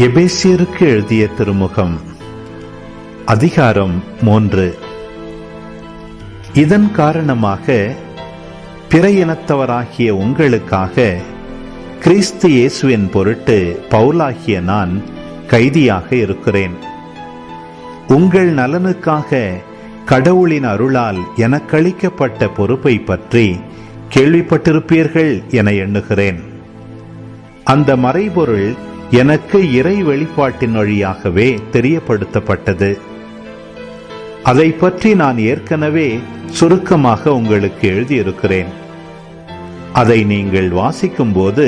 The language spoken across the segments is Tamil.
எபேசியருக்கு எழுதிய திருமுகம் அதிகாரம் 3. இதன் காரணமாக பிற இனத்தவராகிய உங்களுக்காக கிறிஸ்து இயேசுவின் பொருட்டு பவுலாகிய நான் கைதியாக இருக்கிறேன். உங்கள் நலனுக்காக கடவுளின் அருளால் எனக்களிக்கப்பட்ட பொறுப்பை பற்றி கேள்விப்பட்டிருப்பீர்கள் என எண்ணுகிறேன். அந்த மறைபொருள் எனக்கு இறை வெளிப்பாட்டின் வழியாகவே தெரியப்படுத்தப்பட்டது. அதை பற்றி நான் ஏற்கனவே சுருக்கமாக உங்களுக்கு எழுதியிருக்கிறேன். அதை நீங்கள் வாசிக்கும் போது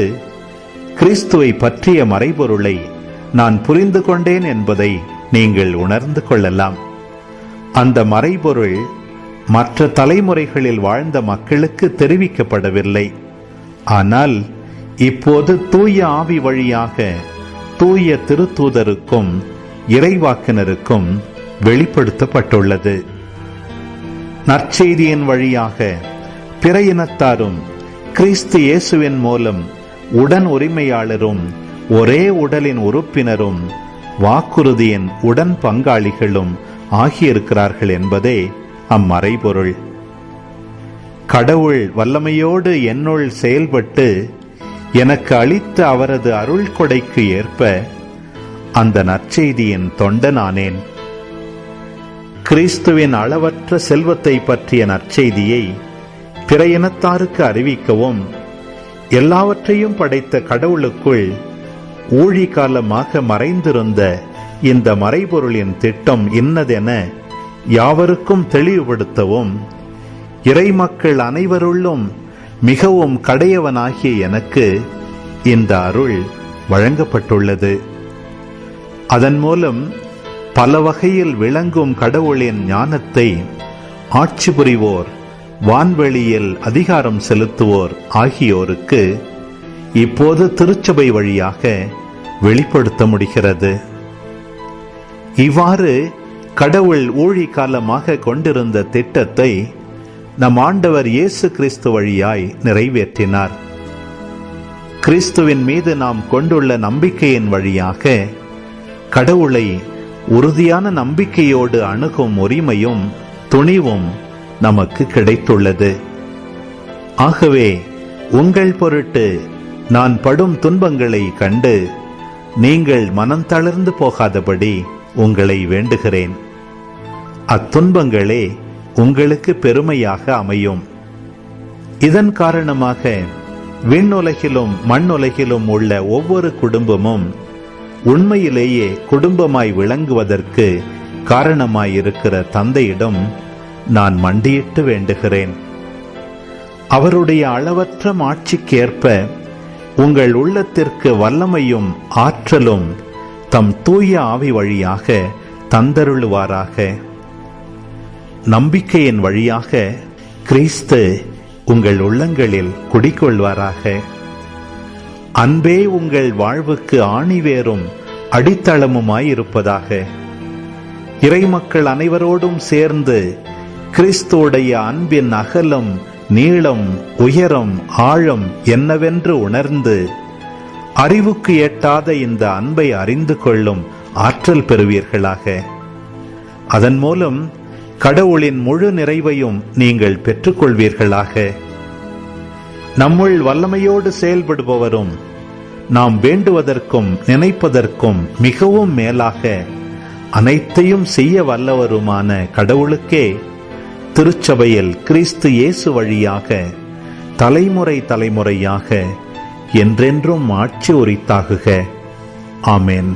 கிறிஸ்துவை பற்றிய மறைபொருளை நான் புரிந்து கொண்டேன் என்பதை நீங்கள் உணர்ந்து கொள்ளலாம். அந்த மறைபொருள் மற்ற தலைமுறைகளில் வாழ்ந்த மக்களுக்கு தெரிவிக்கப்படவில்லை. ஆனால் இப்போது தூய ஆவி வழியாக தூய திருத்தூதருக்கும் இறைவாக்கினருக்கும் வெளிப்படுத்தப்பட்டுள்ளது. நற்செய்தியின் வழியாக பிற இனத்தாரும் கிறிஸ்து இயேசுவின் மூலம் உடன் உரிமையாளரும் ஒரே உடலின் உறுப்பினரும் வாக்குறுதியின் உடன் பங்காளிகளும் ஆகியிருக்கிறார்கள் என்பதே அம்மறைபொருள். கடவுள் வல்லமையோடு என்னுள் செயல்பட்டு எனக்கு அளித்த அவரது அருள் கொடைக்கு ஏற்ப அந்த நற்செய்தியின் தொண்டனானேன். கிறிஸ்துவின் அளவற்ற செல்வத்தை பற்றிய நற்செய்தியை பிற இனத்தாருக்கு அறிவிக்கவும், எல்லாவற்றையும் படைத்த கடவுளுக்குள் ஊழிகாலமாக மறைந்திருந்த இந்த மறைபொருளின் திட்டம் இன்னதென யாவருக்கும் தெளிவுபடுத்தவும், இறைமக்கள் அனைவருள்ளும் மிகவும் கடையவனாகிய எனக்கு இந்த அருள் வழங்கப்பட்டுள்ளது. அதன் மூலம் பல வகையில் விளங்கும் கடவுளின் ஞானத்தை ஆட்சி புரிவோர், வான்வெளியில் அதிகாரம் செலுத்துவோர் ஆகியோருக்கு இப்போது திருச்சபை வழியாக வெளிப்படுத்த முடிகிறது. இவ்வாறு கடவுள் ஊழிகாலமாக கொண்டிருந்த திட்டத்தை நம் ஆண்டவர் இயேசு கிறிஸ்து வழியாய் நிறைவேற்றினார். கிறிஸ்துவின் மீது நாம் கொண்டுள்ள நம்பிக்கையின் வழியாக கடவுளை உறுதியான நம்பிக்கையோடு அணுகும் உரிமையும் துணிவும் நமக்கு கிடைத்துள்ளது. ஆகவே உங்கள் பொருட்டு நான் படும் துன்பங்களை கண்டு நீங்கள் மனம் தளர்ந்து போகாதபடி உங்களை வேண்டுகிறேன். அத்துன்பங்களே உங்களுக்கு பெருமையாக அமையும். இதன் காரணமாக விண்ணுலகிலும் மண்ணுலகிலும் உள்ள ஒவ்வொரு குடும்பமும் உண்மையிலேயே குடும்பமாய் விளங்குவதற்கு காரணமாயிருக்கிற தந்தையிடம் நான் மண்டியிட்டு வேண்டுகிறேன். அவருடைய அளவற்ற மாட்சிக்கேற்ப உங்கள் உள்ளத்திற்கு வல்லமையும் ஆற்றலும் தம் தூய ஆவி வழியாக தந்தருளுவாராக. நம்பிக்கையின் வழியாக கிறிஸ்து உங்கள் உள்ளங்களில் குடிகொள்வாராக. அன்பே உங்கள் வாழ்வுக்கு ஆணிவேரும் அடித்தளமுமாயிருப்பதாக. இறைமக்கள் அனைவரோடும் சேர்ந்து கிறிஸ்துவுடைய அன்பின் அகலம், நீளம், உயரம், ஆழம் என்னவென்று உணர்ந்து அறிவுக்கு எட்டாத இந்த அன்பை அறிந்து கொள்ளும் ஆற்றல் பெறுவீர்களாக. அதன் மூலம் கடவுளின் முழு நிறைவையும் நீங்கள் பெற்றுக்கொள்வீர்களாக. நம்முள் வல்லமையோடு செயல்படுபவரும் நாம் வேண்டுவதற்கும் நினைப்பதற்கும் மிகவும் மேலாக அனைத்தையும் செய்ய வல்லவருமான கடவுளுக்கே திருச்சபையில் கிறிஸ்து இயேசு வழியாக தலைமுறை தலைமுறையாக என்றென்றும் ஆட்சி உரித்தாகுக. ஆமென்.